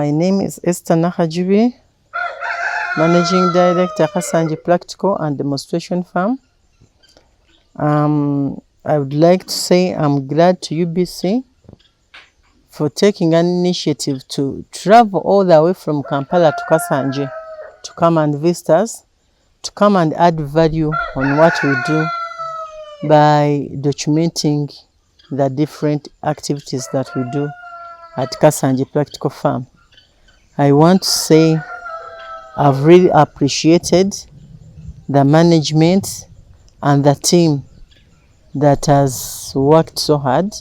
My name is Esther Nakajubi, Managing Director, Kasanji Practical and Demonstration Farm. I would like to say I'm glad to UBC for taking an initiative to travel all the way from Kampala to Kasanji to come and visit us, to come and add value on what we do by documenting the different activities that we do at Kasanji Practical Farm. I want to say I've really appreciated the management and the team that has worked so hard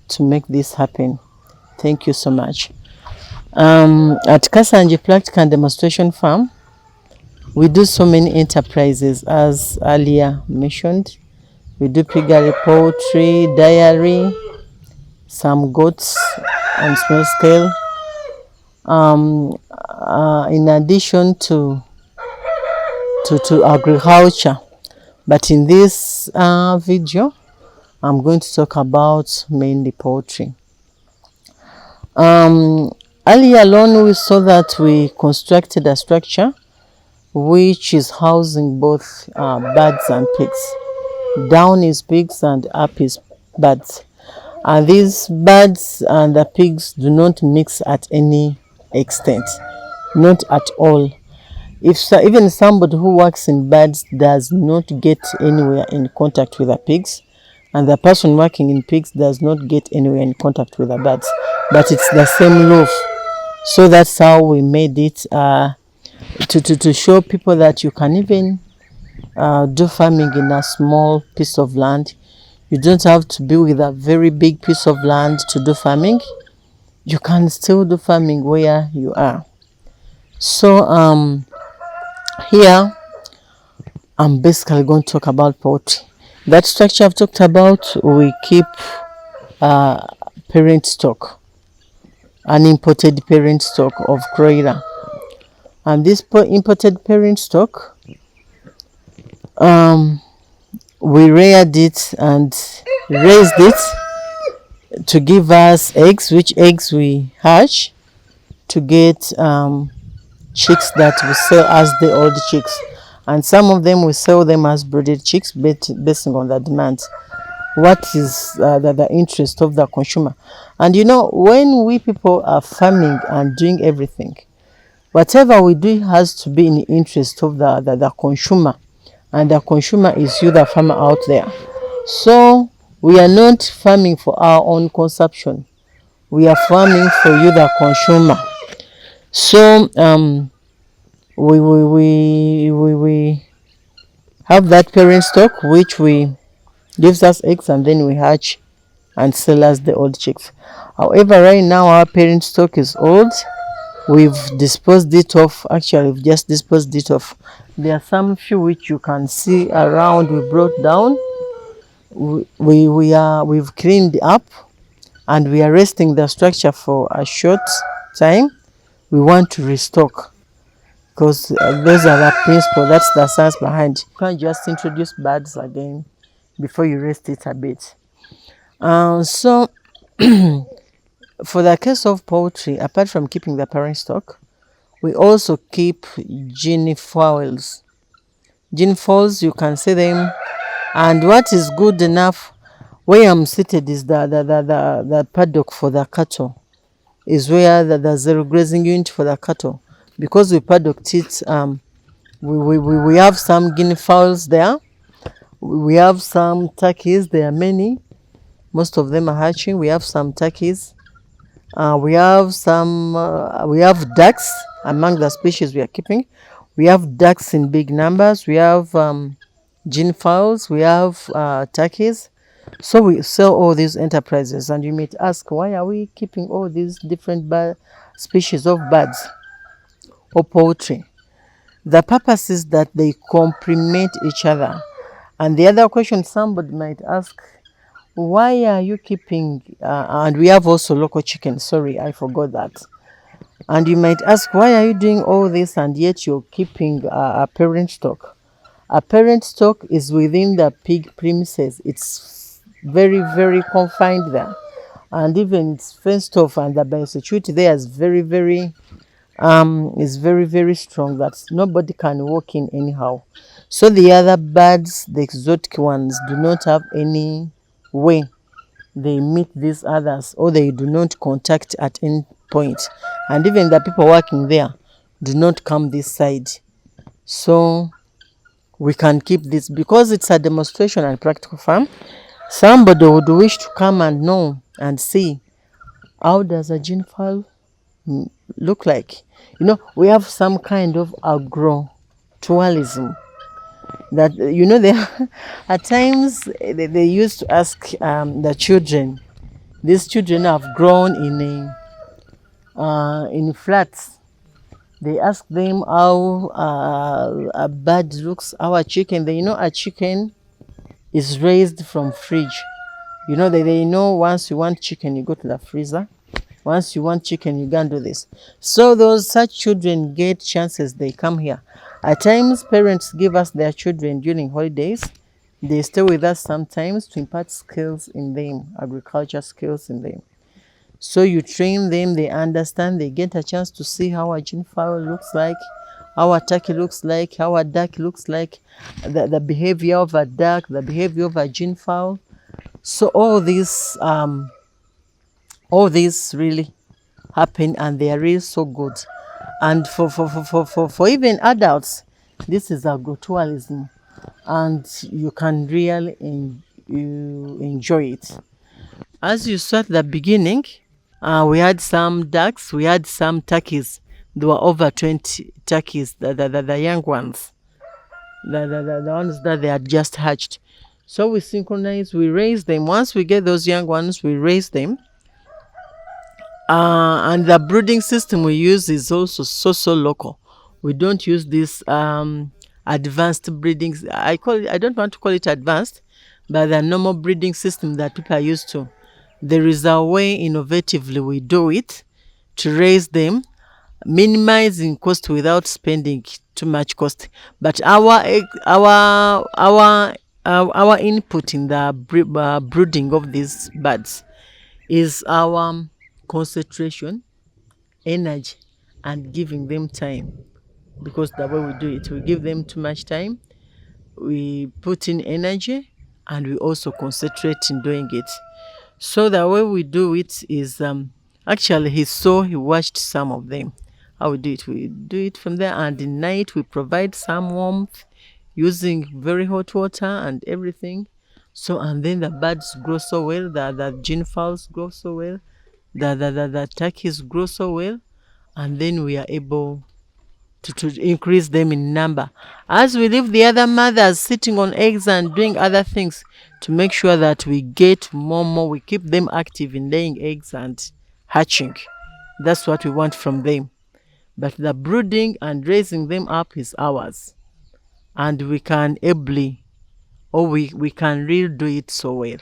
to make this happen. Thank you so much. At Kasanji Practical and Demonstration Farm, we do so many enterprises as earlier mentioned. We do piggery, poultry, dairy, some goats on small scale. In addition to agriculture. But in this video, I'm going to talk about mainly poultry. Earlier on, we saw that we constructed a structure which is housing both birds and pigs. Down is pigs and up is birds. And these birds and the pigs do not mix at any extent, not at all. Even somebody who works in birds does not get anywhere in contact with the pigs, and the person working in pigs does not get anywhere in contact with the birds, but it's the same roof. So that's how we made it to show people that you can even do farming in a small piece of land. You don't have to be with a very big piece of land to do farming. You can still do farming where you are. So here I'm basically going to talk about poultry. That structure I've talked about, we keep parent stock, an imported parent stock of broiler. And this imported parent stock, we reared it and raised it to give us eggs, which eggs we hatch to get chicks that we sell as the old chicks. And some of them we sell them as brooded chicks based on the demand. What is the interest of the consumer? And you know, when we people are farming and doing everything, whatever we do has to be in the interest of the consumer. And the consumer is you, the farmer out there. So we are not farming for our own consumption. We are farming for you, the consumer. So we have that parent stock which gives us eggs, and then we hatch and sell as the old chicks. However, right now our parent stock is old. We've disposed it off. Actually, we've just disposed it off. There are some few which you can see around. We brought down. We've cleaned up, and we are resting the structure for a short time. We want to restock, because those are the principle. That's the science behind. You can't just introduce birds again before you rest it a bit. So for the case of poultry, apart from keeping the parent stock, we also keep guinea fowls. Guinea fowls, you can see them. And what is good enough, where I'm seated is the paddock for the cattle, is where the zero grazing unit for the cattle. Because we paddocked it, we have some guinea fowls there. We have some turkeys. There are many. Most of them are hatching. We have some turkeys. We have ducks among the species we are keeping. We have ducks in big numbers. We have guinea fowls. We have turkeys. So we sell all these enterprises. And you might ask, why are we keeping all these different species of birds or poultry? The purpose is that they complement each other. And the other question somebody might ask, why are you keeping, and we have also local chicken, sorry, I forgot that. And you might ask, why are you doing all this and yet you're keeping a parent stock? A parent stock is within the pig premises. It's very, very confined there. and even it's fenced off, and the biosecurity there is very very strong, that nobody can walk in anyhow. So the other birds, the exotic ones, do not have any way they meet these others, or they do not contact at any point. And even the people working there do not come this side. So we can keep this because it's a demonstration and practical farm. Somebody would wish to come and know and see how does a gene file look like. We have some kind of agro tourism that they at times they used to ask the children. These children have grown in flats. They ask them how a bird looks, how a chicken. A chicken is raised from fridge. They know once you want chicken, you go to the freezer. Once you want chicken, you can do this. So those such children get chances, they come here. At times, parents give us their children during holidays. They stay with us sometimes to impart skills in them, agriculture skills in them. So you train them, they understand, they get a chance to see how a gene fowl looks like, how a turkey looks like, how a duck looks like, the behavior of a duck, the behavior of a gene fowl. So all these really happen, and they are really so good. And for even adults, this is agrotourism, and you can really you enjoy it. As you saw at the beginning, we had some ducks, we had some turkeys. There were over 20 turkeys, the young ones, the ones that they had just hatched. So we synchronize, we raise them. Once we get those young ones, we raise them. And the brooding system we use is also so local. We don't use this advanced breeding. I don't want to call it advanced, but the normal breeding system that people are used to. There is a way innovatively we do it to raise them, minimizing cost without spending too much cost. But our input in the brooding of these birds is our concentration, energy, and giving them time. Because the way we do it, we give them too much time, we put in energy, and we also concentrate in doing it. So the way we do it is actually he watched some of them. How we do it from there, and in night we provide some warmth using very hot water and everything. So and then the birds grow so well, the gene fowls grow so well, the turkeys grow so well, and then we are able to increase them in number. As we leave the other mothers sitting on eggs and doing other things to make sure that we get more, we keep them active in laying eggs and hatching. That's what we want from them. But the brooding and raising them up is ours. And we can ably, or we can really do it so well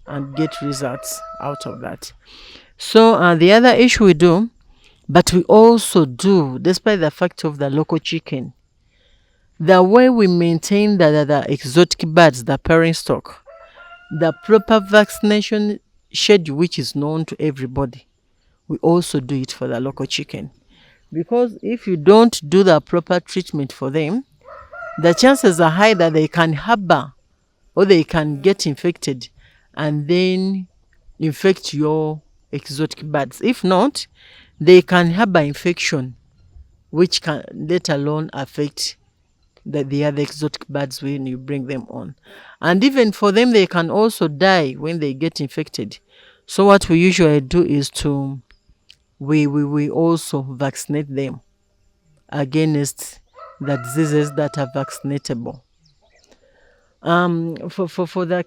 and get results out of that. So the other issue we do, but we also do, despite the fact of the local chicken, the way we maintain the exotic birds, the parent stock, the proper vaccination schedule, which is known to everybody, we also do it for the local chicken. Because if you don't do the proper treatment for them, the chances are high that they can harbor or they can get infected and then infect your exotic birds. If not, they can harbor infection, which can let alone affect the other exotic birds when you bring them on. And even for them, they can also die when they get infected. So what we usually do is to we also vaccinate them against the diseases that are vaccinatable. For the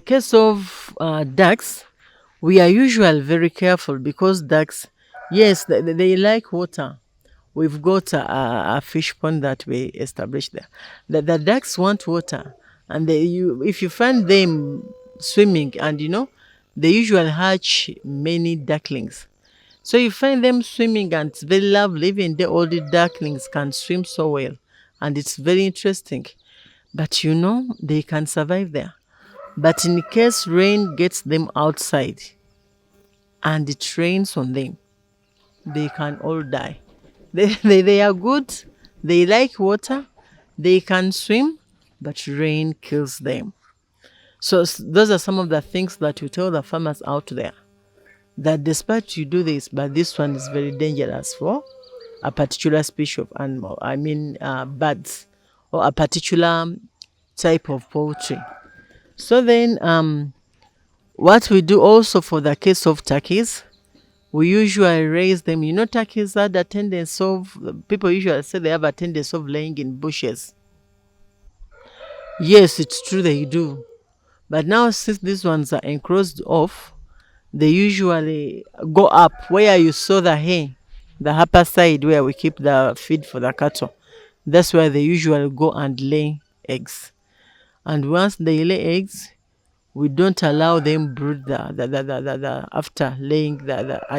case of ducks, we are usually very careful because ducks, yes, they like water. We've got a fish pond that we established there. The ducks want water, and if you find them swimming, and they usually hatch many ducklings. So you find them swimming, and it's very lovely. Even the older ducklings can swim so well, and it's very interesting. But they can survive there. But in case rain gets them outside and it rains on them, they can all die. They are good. They like water. They can swim, but rain kills them. So those are some of the things that we tell the farmers out there, that despite you do this, but this one is very dangerous for a particular species of animal. I mean, birds, or a particular type of poultry. So then, what we do also for the case of turkeys, we usually raise them. You know, turkeys had a tendency of, people usually say they have a tendency of laying in bushes. Yes, it's true they do. But now, since these ones are enclosed off, they usually go up where you saw the hay, the upper side where we keep the feed for the cattle. That's where they usually go and lay eggs. And once they lay eggs, we don't allow them brood the after laying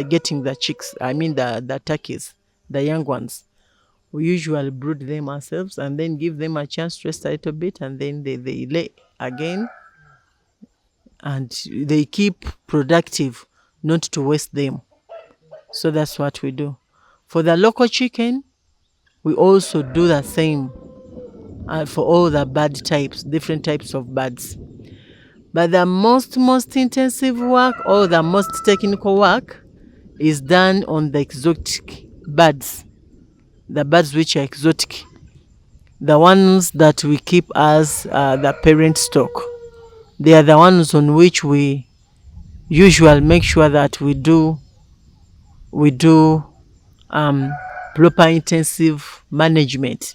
getting the chicks. I mean the turkeys, the young ones. We usually brood them ourselves and then give them a chance to rest a little bit, and then they lay again, and they keep productive, not to waste them. So that's what we do. For the local chicken, we also do the same, for all the bird types, different types of birds. But the most intensive work, or the most technical work, is done on the exotic birds, the birds which are exotic, the ones that we keep as the parent stock. They are the ones on which we usually make sure that we do proper intensive management.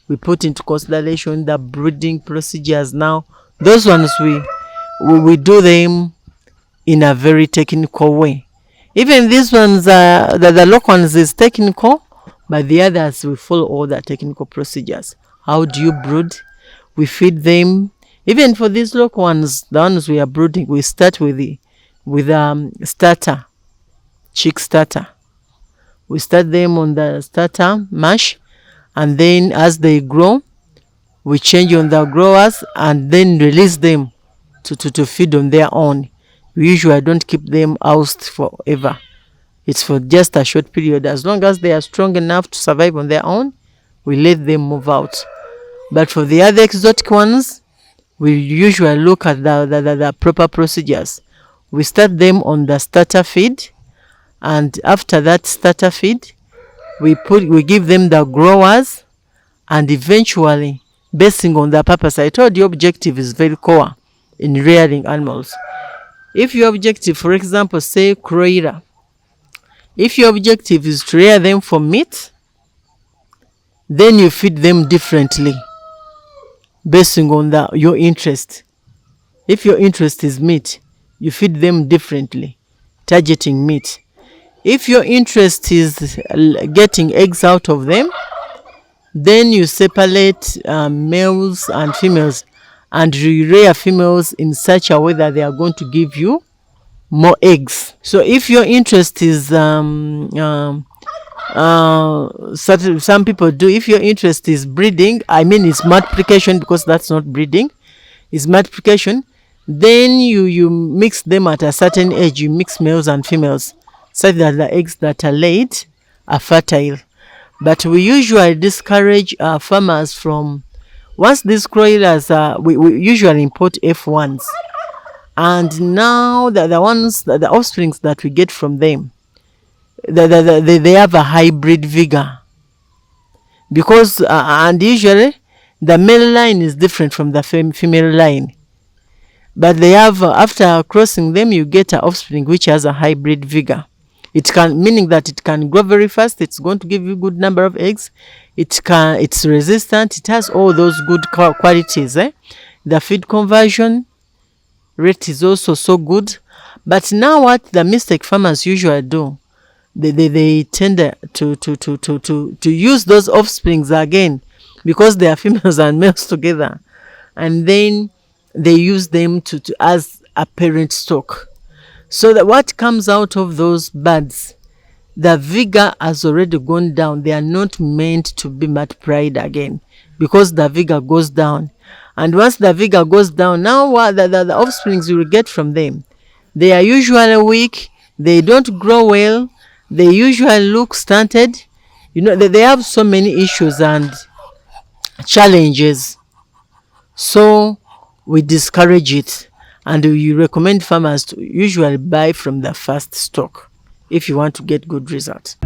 We put into consideration the breeding procedures. Now, those ones we do them in a very technical way. Even these ones, the local ones is technical, but the others we follow all the technical procedures. How do you brood? We feed them. Even for these local ones, the ones we are brooding, we start with starter, chick starter. We start them on the starter mash, and then as they grow, we change on the growers and then release them to feed on their own. We usually don't keep them housed forever. It's for just a short period. As long as they are strong enough to survive on their own, we let them move out. But for the other exotic ones, we usually look at the proper procedures. We start them on the starter feed, and after that starter feed, we give them the growers, and eventually, basing on the purpose, I told you objective is very core in rearing animals. If your objective, for example, say broiler, if your objective is to rear them for meat, then you feed them differently basing on your interest. If your interest is meat, you feed them differently, targeting meat. If your interest is getting eggs out of them, then you separate males and females, and you rear females in such a way that they are going to give you more eggs. So if your interest is some people do, if your interest is breeding, I mean it's multiplication, because that's not breeding, it's multiplication, then you mix them at a certain age. You mix males and females such that the eggs that are laid are fertile. But we usually discourage farmers from, once these broilers we usually import F1s, and now the ones, the offsprings that we get from them, they have a hybrid vigor, because and usually the male line is different from the female line, but they have, after crossing them, you get an offspring which has a hybrid vigor. It can, meaning that it can grow very fast. It's going to give you good number of eggs. It's resistant. It has all those good qualities. The feed conversion rate is also so good. But now what the mistake farmers usually do, they tend to use those offsprings again, because they are females and males together, and then they use them to as a parent stock. So that what comes out of those birds, the vigor has already gone down. They are not meant to be multiplied again, because the vigor goes down. And once the vigor goes down, now what the offsprings you will get from them, they are usually weak, they don't grow well, they usually look stunted. They have so many issues and challenges. So we discourage it, and we recommend farmers to usually buy from the first stock if you want to get good results.